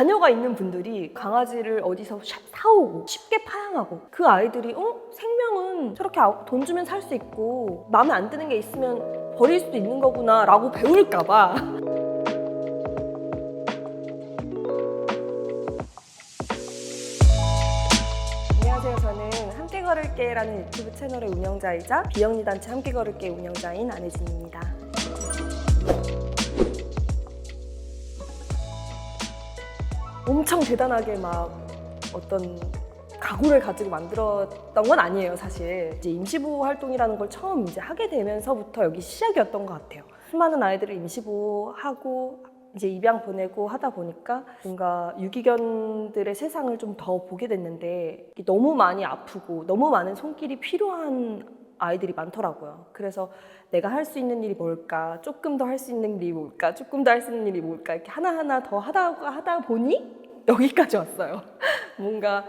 자녀가 있는 분들이 강아지를 어디서 사오고 쉽게 파양하고 그 아이들이 생명은 저렇게 돈 주면 살 수 있고 마음에 안 드는 게 있으면 버릴 수도 있는 거구나 라고 배울까 봐. 안녕하세요. 저는 함께 걸을게라는 유튜브 채널의 운영자이자 비영리 단체 함께 걸을게 운영자인 안혜진입니다. 엄청 대단하게 막 어떤 각오를 가지고 만들었던 건 아니에요, 사실. 이제 임시보호 활동이라는 걸 처음 이제 하게 되면서부터 여기 시작이었던 것 같아요. 수많은 아이들을 임시보호하고 이제 입양 보내고 하다 보니까 뭔가 유기견들의 세상을 좀 더 보게 됐는데 너무 많이 아프고 너무 많은 손길이 필요한 아이들이 많더라고요. 그래서 내가 할 수 있는 일이 뭘까? 조금 더 할 수 있는 일이 뭘까? 조금 더 할 수 있는 일이 뭘까? 이렇게 하나하나 더 하다 보니 여기까지 왔어요. 뭔가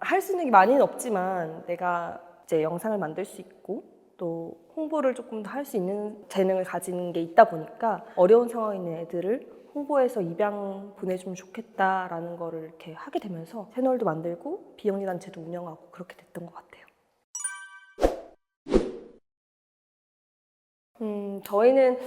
할 수 있는 게 많이는 없지만 내가 이제 영상을 만들 수 있고 또 홍보를 조금 더 할 수 있는 재능을 가진 게 있다 보니까 어려운 상황에 있는 애들을 홍보해서 입양 보내주면 좋겠다라는 거를 이렇게 하게 되면서 채널도 만들고 비영리 단체도 운영하고 그렇게 됐던 것 같아요. 저희는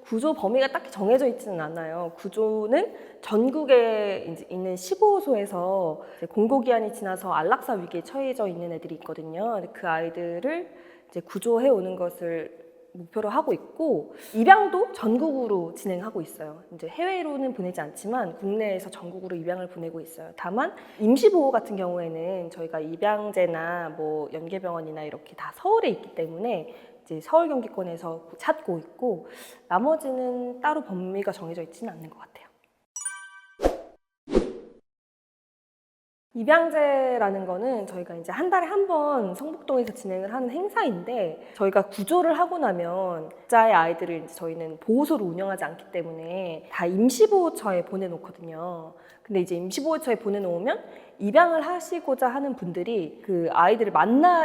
구조 범위가 딱히 정해져 있지는 않아요. 구조는 전국에 이제 있는 15호소에서 공고기한이 지나서 안락사 위기에 처해져 있는 애들이 있거든요. 그 아이들을 이제 구조해 오는 것을 목표로 하고 있고 입양도 전국으로 진행하고 있어요. 이제 해외로는 보내지 않지만 국내에서 전국으로 입양을 보내고 있어요. 다만 임시보호 같은 경우에는 저희가 입양제나 뭐 연계병원이나 이렇게 다 서울에 있기 때문에 이제 서울 경기권에서 찾고 있고 나머지는 따로 범위가 정해져 있지는 않는 것 같아요. 입양제라는 거는 저희가 이제 한 달에 한 번 성북동에서 진행을 하는 행사인데 저희가 구조를 하고 나면 각자의 아이들을 이제 저희는 보호소로 운영하지 않기 때문에 다 임시보호처에 보내놓거든요. 근데 이제 임시보호처에 보내놓으면 입양을 하시고자 하는 분들이 그 아이들을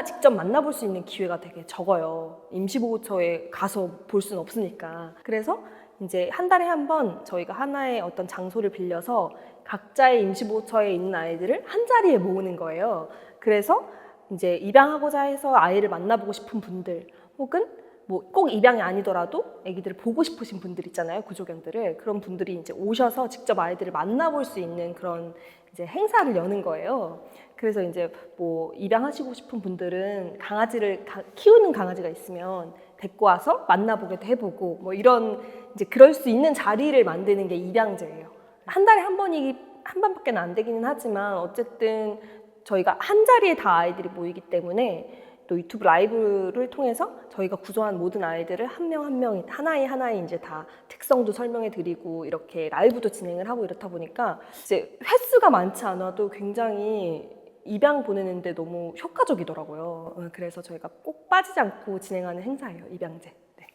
직접 만나볼 수 있는 기회가 되게 적어요. 임시보호처에 가서 볼 수는 없으니까. 그래서 이제 한 달에 한 번 저희가 하나의 어떤 장소를 빌려서 각자의 임시보호처에 있는 아이들을 한 자리에 모으는 거예요. 그래서 이제 입양하고자 해서 아이를 만나보고 싶은 분들 혹은 뭐 꼭 입양이 아니더라도 아기들을 보고 싶으신 분들 있잖아요. 구조견들을. 그런 분들이 이제 오셔서 직접 아이들을 만나볼 수 있는 그런 이제 행사를 여는 거예요. 그래서 이제 뭐 입양하시고 싶은 분들은 강아지를 키우는 강아지가 있으면 데리고 와서 만나보기도 해보고 뭐 이런 이제 그럴 수 있는 자리를 만드는 게 입양제예요. 한 달에 한 번밖에 안 되기는 하지만 어쨌든 저희가 한 자리에 다 아이들이 모이기 때문에 또 유튜브 라이브를 통해서 저희가 구조한 모든 아이들을 한 명 한 명 하나에 이제 다 특성도 설명해 드리고 이렇게 라이브도 진행을 하고 이렇다 보니까 이제 횟수가 많지 않아도 굉장히 입양 보내는데 너무 효과적이더라고요. 그래서 저희가 꼭 빠지지 않고 진행하는 행사예요, 입양제. 네.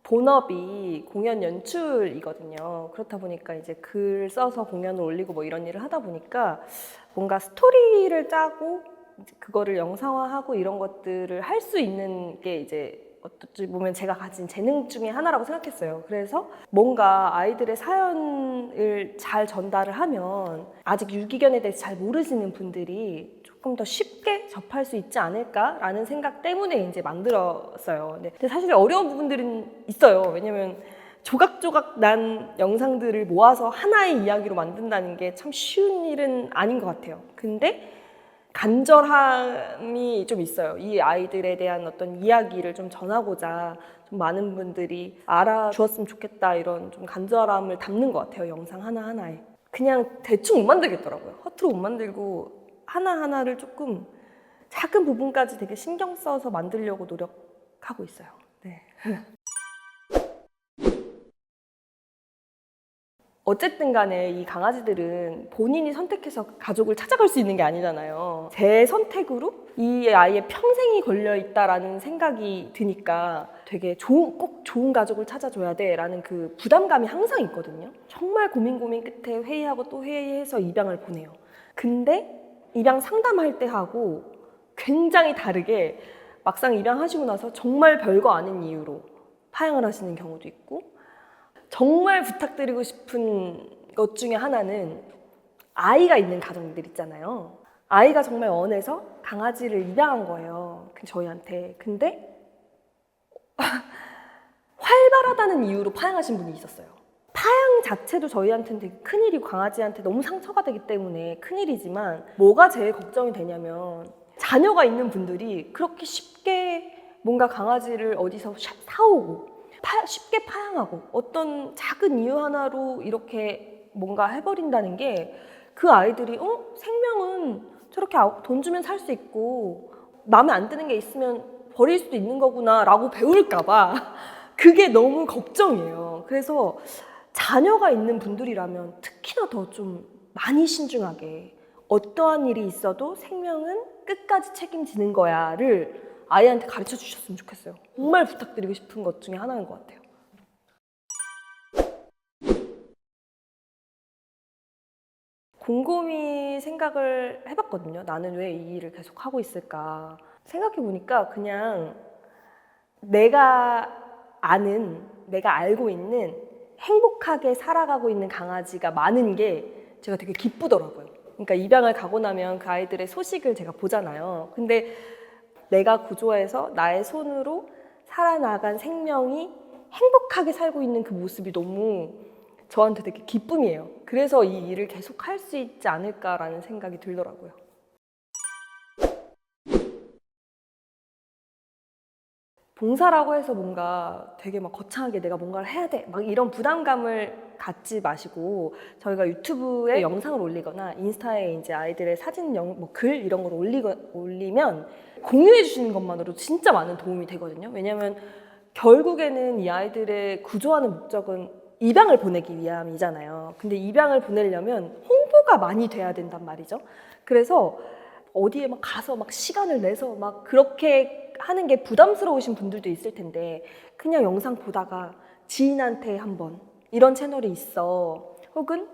본업이 공연 연출이거든요. 그렇다 보니까 이제 글 써서 공연을 올리고 뭐 이런 일을 하다 보니까 뭔가 스토리를 짜고 그거를 영상화하고 이런 것들을 할 수 있는 게 이제 어떻게 보면 제가 가진 재능 중에 하나라고 생각했어요. 그래서 뭔가 아이들의 사연을 잘 전달을 하면 아직 유기견에 대해서 잘 모르시는 분들이 조금 더 쉽게 접할 수 있지 않을까라는 생각 때문에 이제 만들었어요. 근데 사실 어려운 부분들은 있어요. 왜냐면 조각조각 난 영상들을 모아서 하나의 이야기로 만든다는 게 참 쉬운 일은 아닌 것 같아요. 근데 간절함이 좀 있어요. 이 아이들에 대한 어떤 이야기를 좀 전하고자 좀 많은 분들이 알아주었으면 좋겠다 이런 좀 간절함을 담는 것 같아요. 영상 하나하나에. 그냥 대충 못 만들겠더라고요. 허투루 못 만들고 하나하나를 조금 작은 부분까지 되게 신경 써서 만들려고 노력하고 있어요. 네. 어쨌든 간에 이 강아지들은 본인이 선택해서 가족을 찾아갈 수 있는 게 아니잖아요. 제 선택으로 이 아이의 평생이 걸려있다라는 생각이 드니까 되게 꼭 좋은 가족을 찾아줘야 돼라는 그 부담감이 항상 있거든요. 정말 고민 끝에 회의하고 또 회의해서 입양을 보내요. 근데 입양 상담할 때 하고 굉장히 다르게 막상 입양하시고 나서 정말 별거 아닌 이유로 파양을 하시는 경우도 있고, 정말 부탁드리고 싶은 것 중에 하나는 아이가 있는 가정들 있잖아요. 아이가 정말 원해서 강아지를 입양한 거예요, 저희한테. 근데 활발하다는 이유로 파양하신 분이 있었어요. 파양 자체도 저희한테는 되게 큰일이고 강아지한테 너무 상처가 되기 때문에 큰일이지만, 뭐가 제일 걱정이 되냐면 자녀가 있는 분들이 그렇게 쉽게 뭔가 강아지를 어디서 사오고 쉽게 파양하고 어떤 작은 이유 하나로 이렇게 뭔가 해버린다는 게, 그 아이들이 생명은 저렇게 돈 주면 살 수 있고 마음에 안 드는 게 있으면 버릴 수도 있는 거구나 라고 배울까 봐 그게 너무 걱정이에요. 그래서 자녀가 있는 분들이라면 특히나 더 좀 많이 신중하게, 어떠한 일이 있어도 생명은 끝까지 책임지는 거야를 아이한테 가르쳐 주셨으면 좋겠어요. 정말 부탁드리고 싶은 것 중에 하나인 것 같아요. 곰곰이 생각을 해봤거든요. 나는 왜 이 일을 계속 하고 있을까? 생각해보니까 그냥 내가 알고 있는 행복하게 살아가고 있는 강아지가 많은 게 제가 되게 기쁘더라고요. 그러니까 입양을 가고 나면 그 아이들의 소식을 제가 보잖아요. 근데 내가 구조해서 나의 손으로 살아나간 생명이 행복하게 살고 있는 그 모습이 너무 저한테 되게 기쁨이에요. 그래서 이 일을 계속 할 수 있지 않을까라는 생각이 들더라고요. 봉사라고 해서 뭔가 되게 막 거창하게 내가 뭔가를 해야 돼, 막 이런 부담감을 갖지 마시고, 저희가 유튜브에 영상을 올리거나 인스타에 이제 아이들의 사진, 글 이런 걸 올리면 공유해 주시는 것만으로 진짜 많은 도움이 되거든요. 왜냐면 결국에는 이 아이들의 구조하는 목적은 입양을 보내기 위함이잖아요. 근데 입양을 보내려면 홍보가 많이 돼야 된단 말이죠. 그래서 어디에 막 가서 막 시간을 내서 막 그렇게 하는 게 부담스러우신 분들도 있을 텐데, 그냥 영상 보다가 지인한테 한번 이런 채널이 있어, 혹은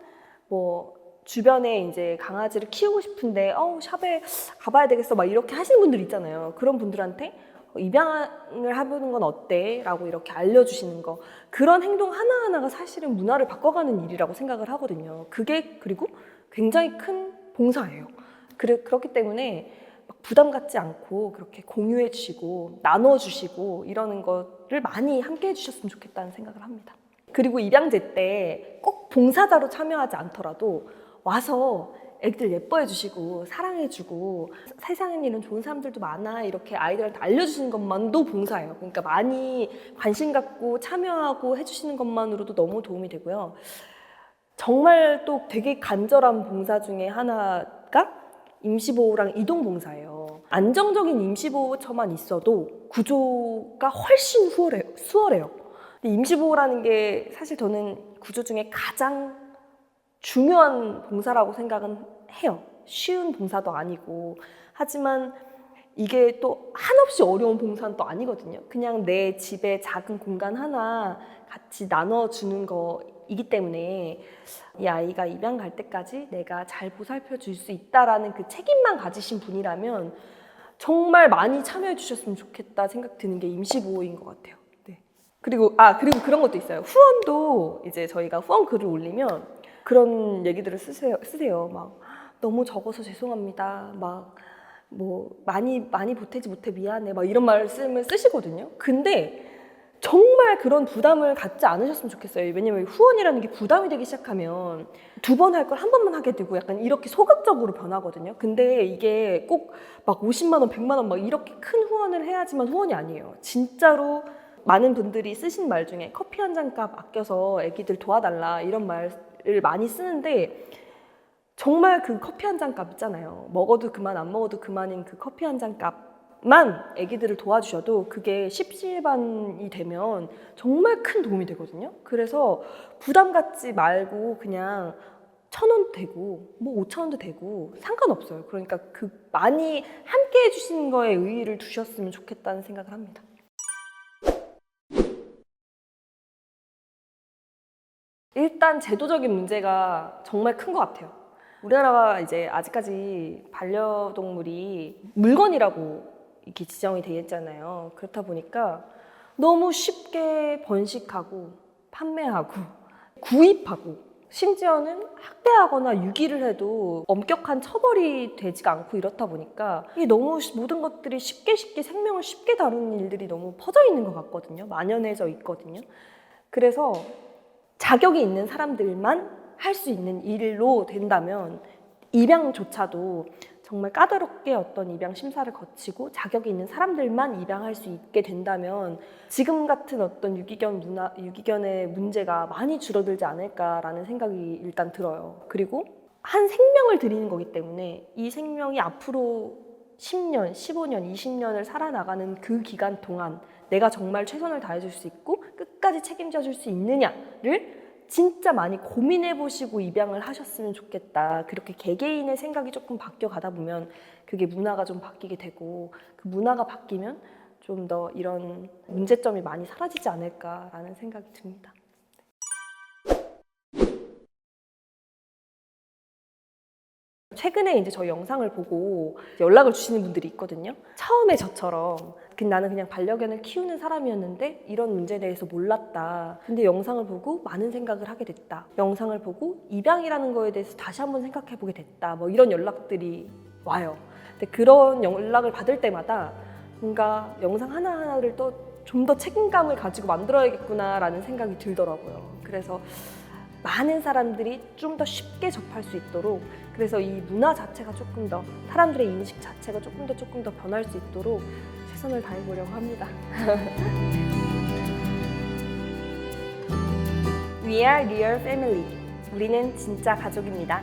뭐 주변에 이제 강아지를 키우고 싶은데 샵에 가봐야 되겠어, 막 이렇게 하시는 분들 있잖아요. 그런 분들한테 입양을 해보는 건 어때? 라고 이렇게 알려주시는 거, 그런 행동 하나하나가 사실은 문화를 바꿔가는 일이라고 생각을 하거든요. 그게 그리고 굉장히 큰 봉사예요. 그렇기 때문에 막 부담 갖지 않고 그렇게 공유해 주시고 나눠주시고 이러는 거를 많이 함께 해주셨으면 좋겠다는 생각을 합니다. 그리고 입양제 때 꼭 봉사자로 참여하지 않더라도 와서 애기들 예뻐해 주시고 사랑해 주고, 세상엔 이런 좋은 사람들도 많아, 이렇게 아이들한테 알려주시는 것만도 봉사예요. 그러니까 많이 관심 갖고 참여하고 해주시는 것만으로도 너무 도움이 되고요. 정말 또 되게 간절한 봉사 중에 하나가 임시보호랑 이동봉사예요. 안정적인 임시보호처만 있어도 구조가 훨씬 수월해요. 근데 임시보호라는 게 사실 저는 구조 중에 가장 중요한 봉사라고 생각은 해요. 쉬운 봉사도 아니고. 하지만 이게 또 한없이 어려운 봉사는 또 아니거든요. 그냥 내 집에 작은 공간 하나 같이 나눠주는 거이기 때문에 이 아이가 입양 갈 때까지 내가 잘 보살펴 줄 수 있다라는 그 책임만 가지신 분이라면 정말 많이 참여해 주셨으면 좋겠다 생각 드는 게 임시보호인 것 같아요. 네. 그리고 그런 것도 있어요. 후원도 이제 저희가 후원 글을 올리면 그런 얘기들을 쓰세요. 막 너무 적어서 죄송합니다. 막 뭐 많이 보태지 못해 미안해, 막 이런 말씀을 쓰시거든요. 근데 정말 그런 부담을 갖지 않으셨으면 좋겠어요. 왜냐면 후원이라는 게 부담이 되기 시작하면 2번 할 걸 1번만 하게 되고 약간 이렇게 소극적으로 변하거든요. 근데 이게 꼭 막 50만 원, 100만 원 막 이렇게 큰 후원을 해야지만 후원이 아니에요. 진짜로 많은 분들이 쓰신 말 중에 커피 한 잔 값 아껴서 애기들 도와달라 이런 말을 많이 쓰는데, 정말 그 커피 한 잔 값 있잖아요. 먹어도 그만 안 먹어도 그만인 그 커피 한 잔 값만 애기들을 도와주셔도 그게 십시일반이 되면 정말 큰 도움이 되거든요. 그래서 부담 갖지 말고 그냥 1,000원도 되고 뭐 5,000원도 되고 상관없어요. 그러니까 그 많이 함께 해주시는 거에 의의를 두셨으면 좋겠다는 생각을 합니다. 일단 제도적인 문제가 정말 큰 것 같아요. 우리나라가 이제 아직까지 반려동물이 물건이라고 이렇게 지정이 되어 있잖아요. 그렇다 보니까 너무 쉽게 번식하고 판매하고 구입하고 심지어는 학대하거나 유기를 해도 엄격한 처벌이 되지가 않고 이렇다 보니까 이 너무 모든 것들이 쉽게 생명을 쉽게 다루는 일들이 너무 퍼져 있는 것 같거든요. 만연해져 있거든요. 그래서 자격이 있는 사람들만 할 수 있는 일로 된다면 입양조차도 정말 까다롭게 어떤 입양 심사를 거치고 자격이 있는 사람들만 입양할 수 있게 된다면 지금 같은 어떤 유기견의 문제가 많이 줄어들지 않을까라는 생각이 일단 들어요. 그리고 한 생명을 드리는 거기 때문에 이 생명이 앞으로 10년, 15년, 20년을 살아나가는 그 기간 동안 내가 정말 최선을 다해줄 수 있고 끝까지 책임져 줄 수 있느냐를 진짜 많이 고민해보시고 입양을 하셨으면 좋겠다. 그렇게 개개인의 생각이 조금 바뀌어가다 보면 그게 문화가 좀 바뀌게 되고 그 문화가 바뀌면 좀 더 이런 문제점이 많이 사라지지 않을까라는 생각이 듭니다. 최근에 이제 저희 영상을 보고 연락을 주시는 분들이 있거든요. 처음에 저처럼 나는 그냥 반려견을 키우는 사람이었는데 이런 문제에 대해서 몰랐다. 근데 영상을 보고 많은 생각을 하게 됐다. 영상을 보고 입양이라는 거에 대해서 다시 한번 생각해 보게 됐다. 뭐 이런 연락들이 와요. 근데 그런 연락을 받을 때마다 뭔가 영상 하나하나를 또 좀 더 책임감을 가지고 만들어야겠구나라는 생각이 들더라고요. 그래서 많은 사람들이 좀 더 쉽게 접할 수 있도록 그래서 이 문화 자체가 조금 더 사람들의 인식 자체가 조금 더 변할 수 있도록 최선을 다해보려고 합니다. We are real family. 우리는 진짜 가족입니다.